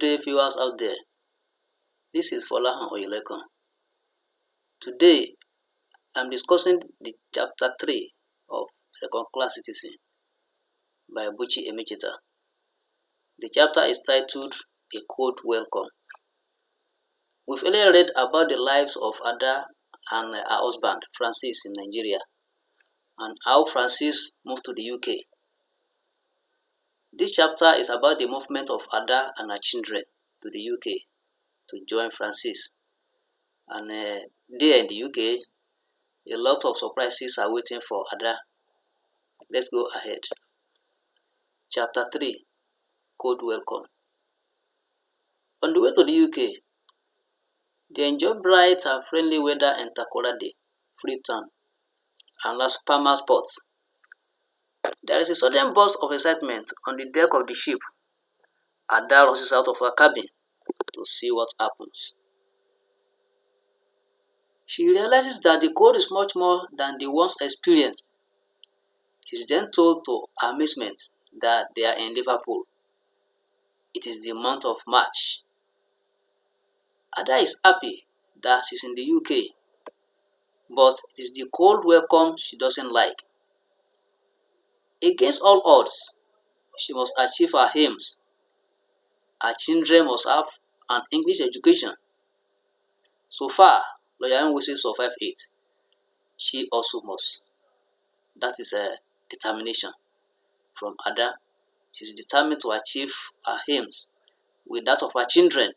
day, viewers out there. This is Folahan Oyelekun. Today, I'm discussing the chapter 3 of Second Class Citizen by Buchi Emecheta. The chapter is titled A Cold Welcome. We've earlier read about the lives of Ada and her husband, Francis, in Nigeria, and how Francis moved to the UK. This chapter is about the movement of Ada and her children to the UK to join Francis. And there in the UK, a lot of surprises are waiting for Ada. Let's go ahead. Chapter 3, Cold Welcome. On the way to the UK, they enjoy bright and friendly weather in Takoradi, Freetown, and Las Palmas ports. There is a sudden burst of excitement on the deck of the ship. Ada rushes out of her cabin to see what happens. She realizes that the cold is much more than they once experienced. She is then told to her amazement that they are in Liverpool. It is the month of March. Ada is happy that she's in the UK, but it is the cold welcome she doesn't like. Against all odds, she must achieve her aims. Her children must have an English education. So far, Lawyer Nwisi survived it. She also must. That is a determination from Ada. She is determined to achieve her aims with that of her children.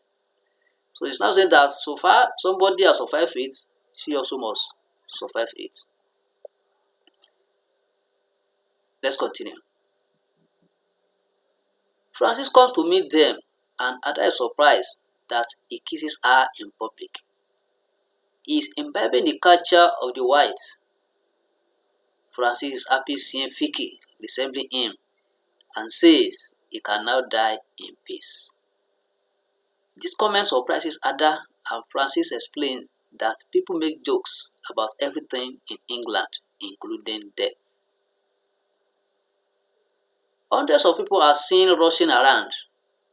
So it's now saying that so far somebody has survived it, she also must survive it. Let's continue. Francis comes to meet them, and Ada is surprised that he kisses her in public. He is imbibing the culture of the whites. Francis is happy seeing Vicky resembling him and says he can now die in peace. This comment surprises Ada, and Francis explains that people make jokes about everything in England, including death. Hundreds of people are seen rushing around,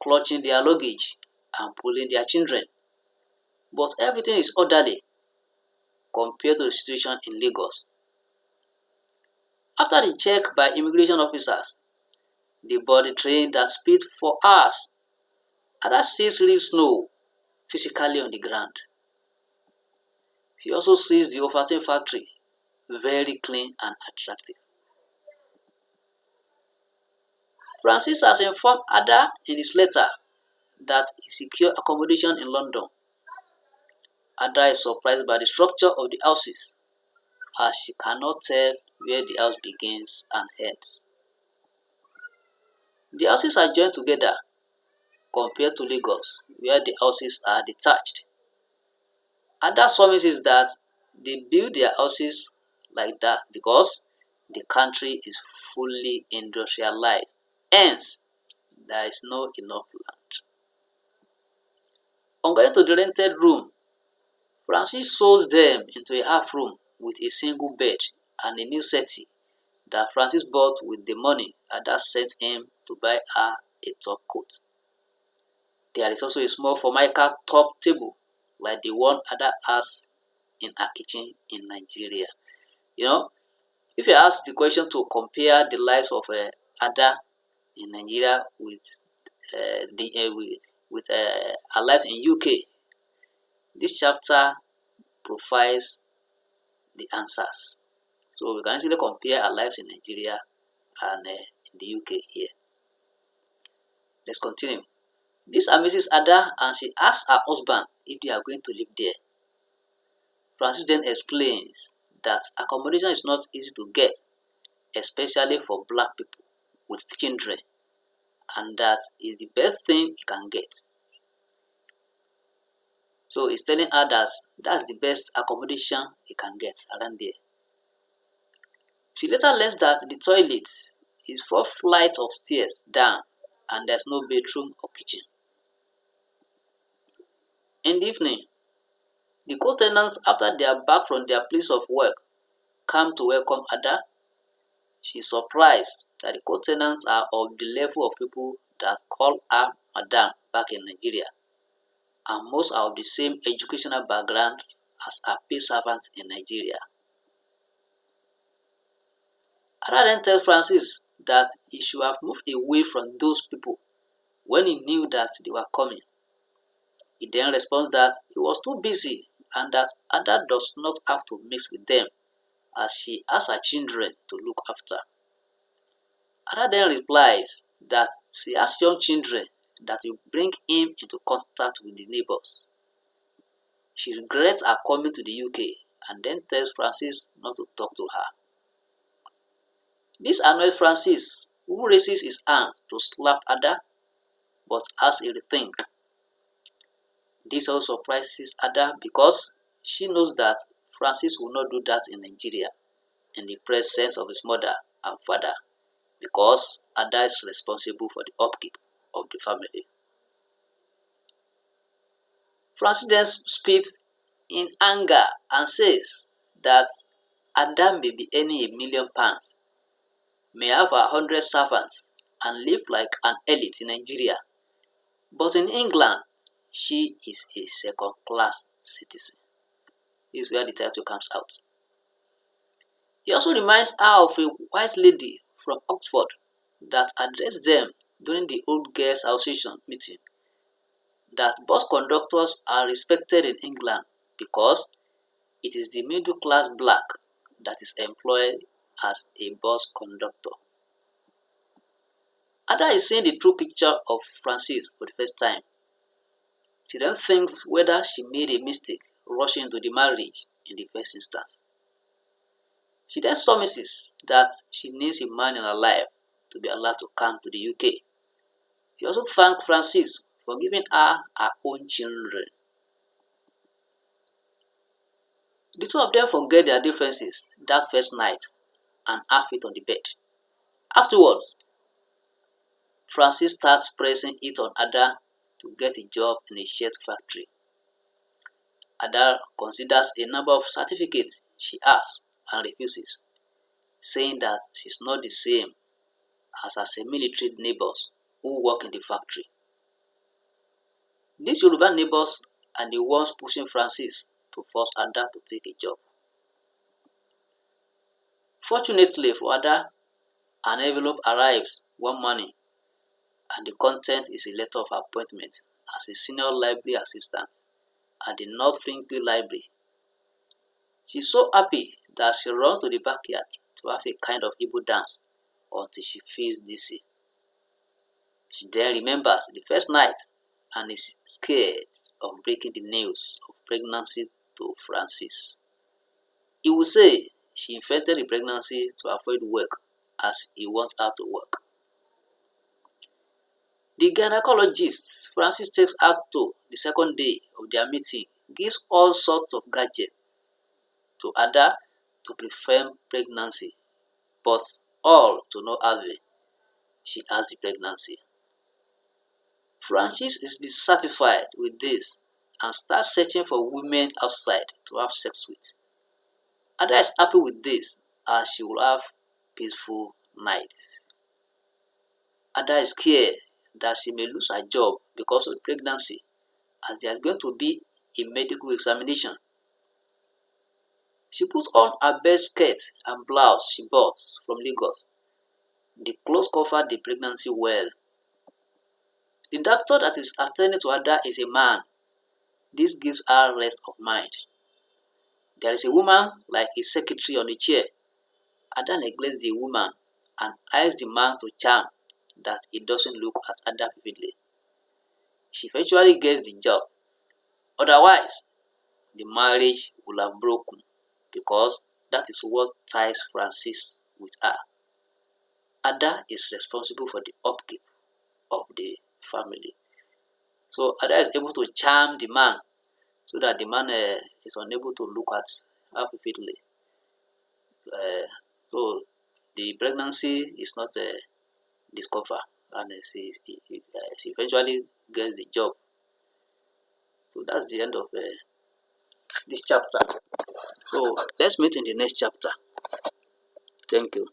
clutching their luggage and pulling their children. But everything is orderly compared to the situation in Lagos. After the check by immigration officers, they board the train that speed for hours. Ada sees real snow physically on the ground. She also sees the Ovaltine factory, very clean and attractive. Francis has informed Ada in his letter that he secured accommodation in London. Ada is surprised by the structure of the houses, as she cannot tell where the house begins and ends. The houses are joined together compared to Lagos, where the houses are detached. Ada's promise is that they build their houses like that because the country is fully industrialized. Hence, there is not enough land. On going to the rented room, Francis shows them into a half room with a single bed and a new settee that Francis bought with the money Ada sent him to buy her a top coat. There is also a small Formica top table like the one Ada has in her kitchen in Nigeria. You know, if you ask the question to compare the lives of Ada in Nigeria with her life in UK, this chapter provides the answers. So we can easily compare our lives in Nigeria and in the UK here. Let's continue. This amazes Ada, and she asks her husband if they are going to live there. Francis then explains that accommodation is not easy to get, especially for black people with children, and that is the best thing he can get. So he's telling her that that's the best accommodation he can get around there. She later learns that the toilet is 4 flights of stairs down and there's no bedroom or kitchen. In the evening, the co-tenants, after they are back from their place of work, come to welcome Ada. She is surprised that the co-tenants are of the level of people that call her madam back in Nigeria, and most are of the same educational background as her paid servants in Nigeria. Ada then tells Francis that he should have moved away from those people when he knew that they were coming. He then responds that he was too busy and that Ada does not have to mix with them as she has her children to look after. Ada then replies that she has young children that will bring him into contact with the neighbors. She regrets her coming to the UK and then tells Francis not to talk to her. This annoys Francis, who raises his hands to slap Ada, but has a rethink. This also surprises Ada because she knows that Francis will not do that in Nigeria in the presence of his mother and father, because Ada is responsible for the upkeep of the family. Francis then speaks in anger and says that Ada may be earning £1,000,000, may have 100 servants, and live like an elite in Nigeria, but in England, she is a second-class citizen. This is where the title comes out. He also reminds her of a white lady from Oxford that addressed them during the Old Girls Association meeting, that bus conductors are respected in England because it is the middle-class black that is employed as a bus conductor. Ada is seeing the true picture of Francis for the first time. She then thinks whether she made a mistake rushing into the marriage in the first instance. She then surmises that she needs a man in her life to be allowed to come to the UK. She also thanked Francis for giving her her own children. The two of them forget their differences that first night and have it on the bed. Afterwards, Francis starts pressing it on Ada to get a job in a shirt factory. Ada considers a number of certificates she has and refuses, saying that she's not the same as her semi-literate neighbors who work in the factory. These Yoruba neighbors are the ones pushing Francis to force Ada to take a job. Fortunately for Ada, an envelope arrives one morning, and the content is a letter of appointment as a senior library assistant at the North Finchley Library. She's so happy that she runs to the backyard to have a kind of Igbo dance until she feels dizzy. She then remembers the first night and is scared of breaking the news of pregnancy to Francis. He will say she invented the pregnancy to avoid work as he wants her to work. The gynecologist Francis takes her to the second day of their meeting gives all sorts of gadgets to Ada to prevent pregnancy, but all to no avail. She has the pregnancy. Francis is dissatisfied with this and starts searching for women outside to have sex with. Ada is happy with this as she will have peaceful nights. Ada is scared that she may lose her job because of pregnancy, as there is going to be a medical examination. She puts on her best skirt and blouse she bought from Lagos. The clothes cover the pregnancy well. The doctor that is attending to Ada is a man. This gives her rest of mind. There is a woman like a secretary on a chair. Ada neglects the woman and asks the man to charm that he doesn't look at Ada vividly. She eventually gets the job. Otherwise, the marriage will have broken because that is what ties Francis with her. Ada is responsible for the upkeep of the family. So Ada is able to charm the man so that the man is unable to look at her vividly. So the pregnancy is not discovered, and she eventually gets the job. So that's the end of this chapter. So let's meet in the next chapter. Thank you.